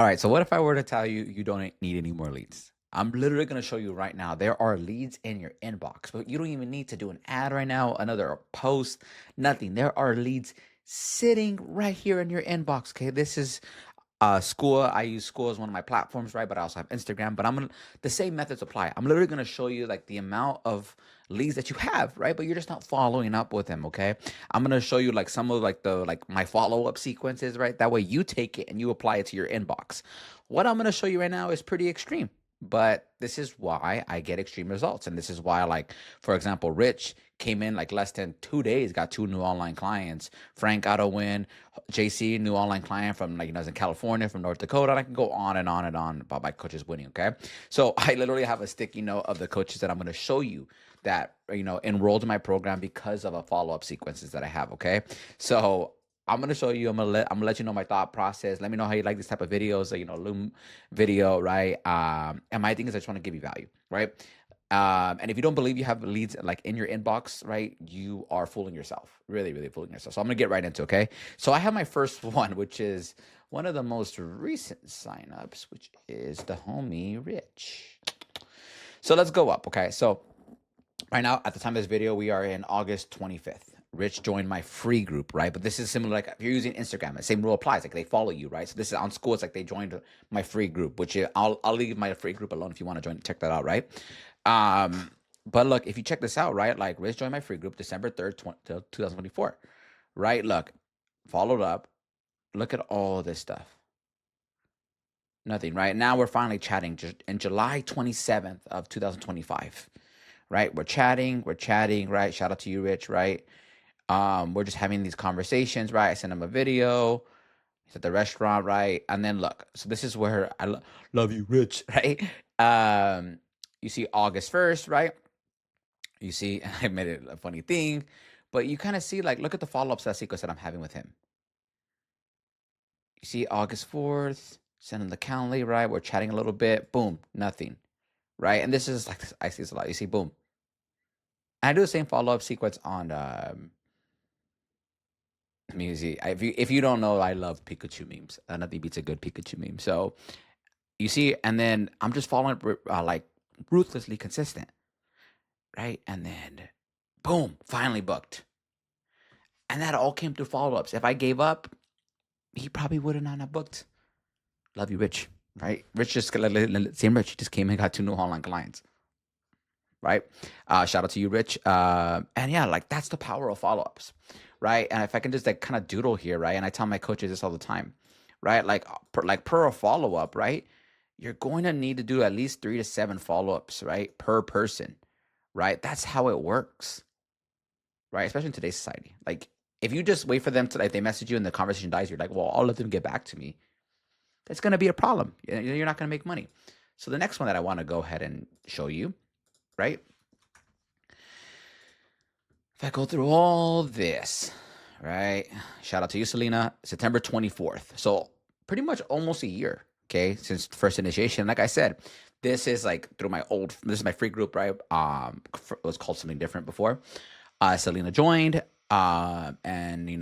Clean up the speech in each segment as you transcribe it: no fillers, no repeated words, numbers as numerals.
All right, so what if I were to tell you you don't need any more leads? I'm literally going to show you right now. There are leads in your inbox, but you don't even need to do an ad right now, another post, nothing. There are leads sitting right here in your inbox. Okay, this is School. I use School as one of my platforms, right? But I also have Instagram. But the same methods apply. I'm literally gonna show you like the amount of leads that you have, right? But you're just not following up with them, okay? I'm gonna show you like some of like the like my follow up sequences, right? That way you take it and you apply it to your inbox. What I'm gonna show you right now is pretty extreme. But this is why I get extreme results. And this is why, like, for example, Rich came in like less than 2 days, got two new online clients. Frank got a win. JC, new online client from like, he's in California, from North Dakota. And I can go on and on and on about my coaches winning. Okay. So I literally have a sticky note of the coaches that I'm going to show you that, enrolled in my program because of a follow-up sequences that I have. Okay. So I'm gonna show you. I'm gonna let you know my thought process. Let me know how you like this type of videos, like, Loom video, right? And my thing is, I just want to give you value, right? And if you don't believe you have leads like in your inbox, right, you are fooling yourself, really, really fooling yourself. So I'm gonna get right into it, okay. So I have my first one, which is one of the most recent signups, which is the homie Rich. So let's go up, okay. So right now, at the time of this video, we are in August 25th. Rich joined my free group, right? But this is similar, like if you're using Instagram, the same rule applies. Like they follow you, right? So this is on School. It's like they joined my free group, which I'll leave my free group alone if you want to join. Check that out, right? Um, but look, if you check this out, right? Like Rich joined my free group December 3rd, 2024, right? Look, followed up. Look at all this stuff. Nothing, right? Now we're finally chatting in July 27th of 2025, right? We're chatting, right? Shout out to you, Rich, right? We're just having these conversations, right? I sent him a video. He's at the restaurant, right? And then look, so this is where love you, Rich, right? You see August 1st, right? You see, I made it a funny thing, but you kind of see, like, look at the follow-up sequence that I'm having with him. You see August 4th, send him the Calendly, right? We're chatting a little bit. Boom, nothing, right? And this is like, I see this a lot. You see, boom. I do the same follow-up sequence on music. If you don't know, I love Pikachu memes. Nothing beats a good Pikachu meme. So you see, and then I'm just following like ruthlessly consistent, right? And then boom, finally booked. And that all came through follow-ups. If I gave up, he probably would have not have booked. Love you, Rich. Right? Rich just same Rich. He just came and got two new online clients. Right? Shout out to you, Rich. And yeah, like that's the power of follow-ups. Right. And if I can just like kind of doodle here, right? And I tell my coaches this all the time, right? Like per a follow-up, right? You're going to need to do at least 3 to 7 follow-ups, right? Per person. Right? That's how it works. Right? Especially in today's society. Like if you just wait for them to, like, they message you and the conversation dies, you're like, well, I'll let them get back to me. That's going to be a problem. You're not going to make money. So the next one that I want to go ahead and show you, right? If I go through all this, right? Shout out to you, Selena. September 24th. So pretty much almost a year, okay, since first initiation. Like I said, this is like this is my free group, right? It was called something different before. Selena joined, and we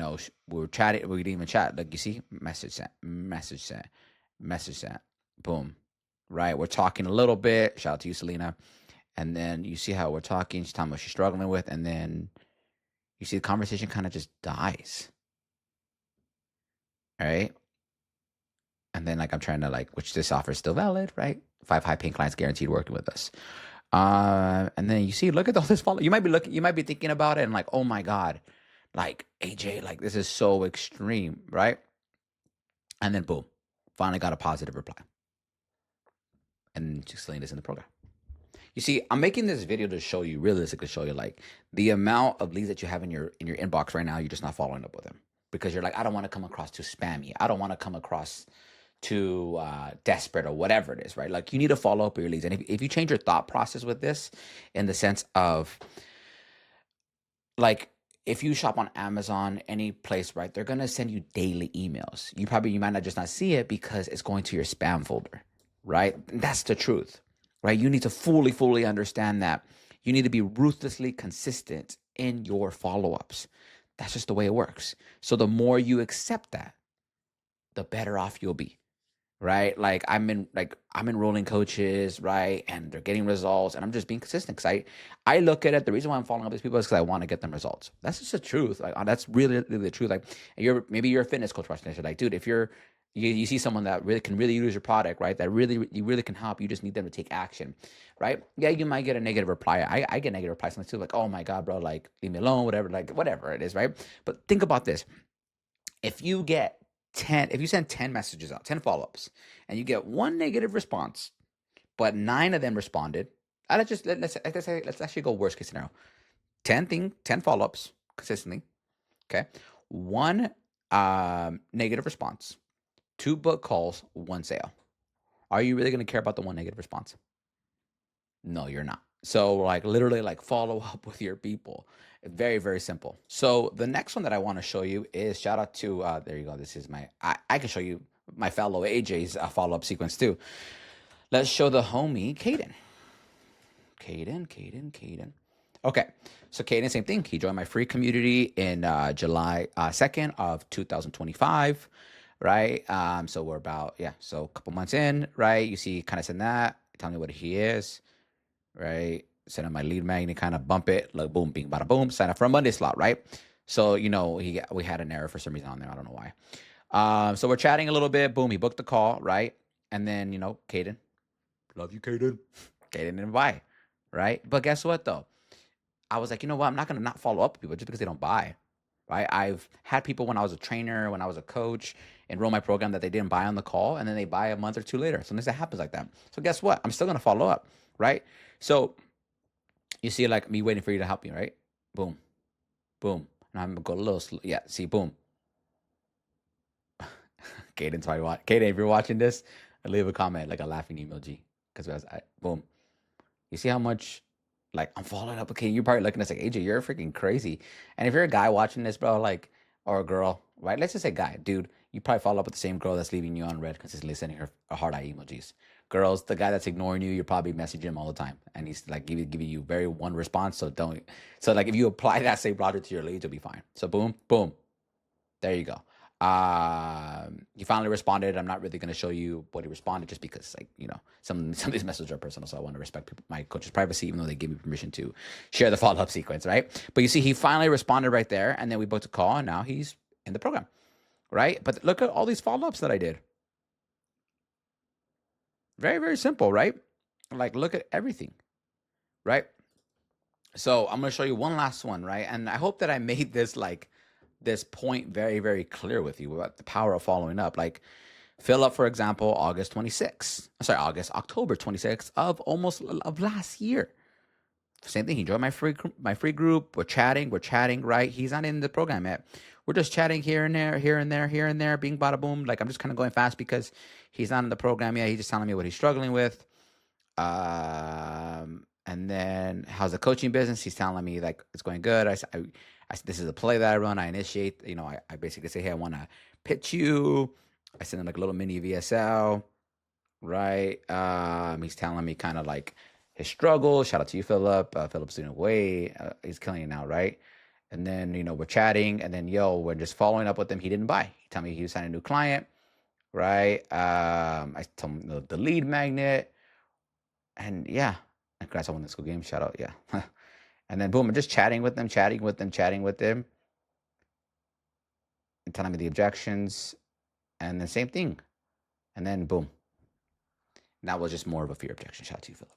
were chatting. We didn't even chat. Like you see, message sent, boom, right? We're talking a little bit. Shout out to you, Selena. And then you see how we're talking. She's talking about what she's struggling with, and then you see the conversation kind of just dies, right? And then like I'm trying to like, which this offer is still valid, right? 5 high paying clients guaranteed working with us. And then you see, look at all this follow. You might be thinking about it and like, oh my God, like AJ, like this is so extreme, right? And then boom, finally got a positive reply. And just laying this in the program. You see, I'm making this video to show you, realistically show you, like the amount of leads that you have in your inbox right now. You're just not following up with them because you're like, I don't want to come across too spammy. I don't want to come across too desperate or whatever it is, right? Like you need to follow up with your leads. And if you change your thought process with this, in the sense of like, if you shop on Amazon, any place, right, they're gonna send you daily emails. You might not just not see it because it's going to your spam folder, right? That's the truth, right? You need to fully understand that. You need to be ruthlessly consistent in your follow-ups. That's just the way it works. So the more you accept that, the better off you'll be, right? Like I'm enrolling coaches, right? And they're getting results, and I'm just being consistent because I look at it. The reason why I'm following up these people is because I want to get them results. That's just the truth. Like that's really, really the truth. Like maybe you're a fitness coach, watching this. You're like, dude, if you see someone that really can really use your product, right? That you really can help. You just need them to take action, right? Yeah, you might get a negative reply. I get negative replies sometimes too, like, oh my god, bro, like leave me alone, whatever, like whatever it is, right? But think about this: if you get 10, if you send 10 messages out, 10 follow-ups, and you get one negative response, but 9 of them responded, let's actually go worst case scenario. 10 follow-ups consistently, okay? One negative response, 2 book calls, 1 sale. Are you really going to care about the one negative response? No, you're not. So like literally like follow up with your people. Very, very simple. So the next one that I want to show you is shout out to there you go. This is I can show you my fellow AJ's follow-up sequence too. Let's show the homie Caden. Caden. Okay, so Caden, same thing. He joined my free community in July 2nd of 2025, right? So we're about, so a couple months in, right? You see, kind of send that, tell me what he is, right? Send him my lead magnet, kind of bump it, like boom, bing, bada boom, sign up for a Monday slot, right? So, we had an error for some reason on there. I don't know why. So we're chatting a little bit. Boom, he booked the call, right? And then, Caden, love you, Caden. Caden didn't buy, right? But guess what, though? I was like, you know what? I'm not going to not follow up with people just because they don't buy, right? I've had people when I was a trainer, when I was a coach, enroll my program that they didn't buy on the call, and then they buy a month or two later. Sometimes that happens like that. So guess what? I'm still going to follow up, right? So you see like me waiting for you to help me, right? Boom, boom. And I'm going to go a little slow. Yeah, see, boom. Caden's probably watching. Caden, if you're watching this, leave a comment, like a laughing emoji. Because boom. You see how much, like, I'm following up. Okay, you're probably looking at this like, AJ, you're freaking crazy. And if you're a guy watching this, bro, like, or a girl, right? Let's just say guy, dude, you probably follow up with the same girl that's leaving you on red, consistently sending her heart eye emojis. Girls, the guy that's ignoring you, you're probably messaging him all the time, and he's like giving you very one response. So don't. So like, if you apply that same logic to your leads, you'll be fine. So boom, boom, there you go. He finally responded. I'm not really going to show you what he responded just because, like, some of these messages are personal, so I want to respect my coach's privacy, even though they gave me permission to share the follow-up sequence, right? But you see, he finally responded right there, and then we booked a call, and now he's in the program, right? But look at all these follow-ups that I did. Very, very simple, right? Like, look at everything, right? So I'm going to show you one last one, right? And I hope that I made this point very, very clear with you about the power of following up. Like, Philip, for example, October 26th of last year. Same thing. He joined my free group. We're chatting, right? He's not in the program yet. We're just chatting here and there, being bada boom. Like, I'm just kind of going fast because he's not in the program yet. He's just telling me what he's struggling with. And then how's the coaching business? He's telling me like it's going good. This is a play that I run. I initiate. I basically say, hey, I want to pitch you. I send him like a little mini VSL, right? He's telling me kind of like his struggle. Shout out to you, Philip. Philip's doing way. He's killing it now, right? And then we're chatting, and then we're just following up with him. He didn't buy. He told me he was signing a new client, right? I told him the lead magnet, and yeah, congrats on winning the school game. Shout out, yeah. And then boom, I'm just chatting with them, and telling me the objections, and the same thing. And then boom. That was just more of a fear objection. Shout out to you, Philip.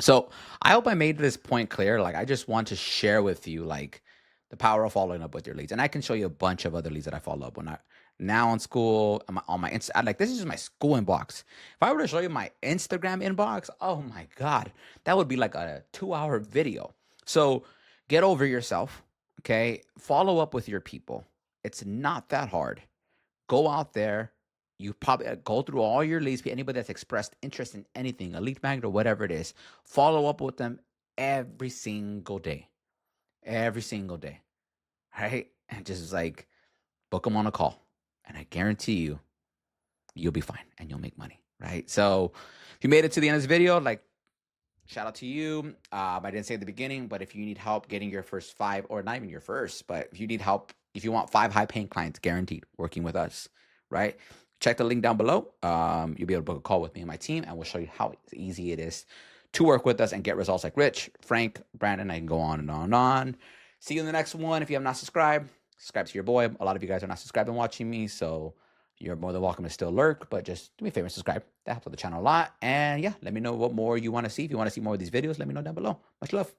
So I hope I made this point clear. Like, I just want to share with you like the power of following up with your leads. And I can show you a bunch of other leads that I follow up on now in school, on my like, this is just my school inbox. If I were to show you my Instagram inbox, oh my God, that would be like a 2-hour video. So get over yourself. Okay. Follow up with your people. It's not that hard. Go out there. You probably go through all your leads, anybody that's expressed interest in anything, a lead magnet or whatever it is, follow up with them every single day, right? And just like book them on a call. And I guarantee you'll be fine and you'll make money, right? So if you made it to the end of this video, like, shout out to you. I didn't say at the beginning, but if you need help getting your first 5, or not even your first, but if you need help, if you want 5 high-paying clients guaranteed working with us, right? check the link down below. You'll be able to book a call with me and my team, and we'll show you how easy it is to work with us and get results like Rich, Frank, Brandon. I can go on and on and on. See you in the next one. If you have not subscribed, subscribe to your boy. A lot of you guys are not subscribed and watching me, so you're more than welcome to still lurk, but just do me a favor and subscribe. That helps with the channel a lot. And yeah, let me know what more you want to see. If you want to see more of these videos, let me know down below. Much love.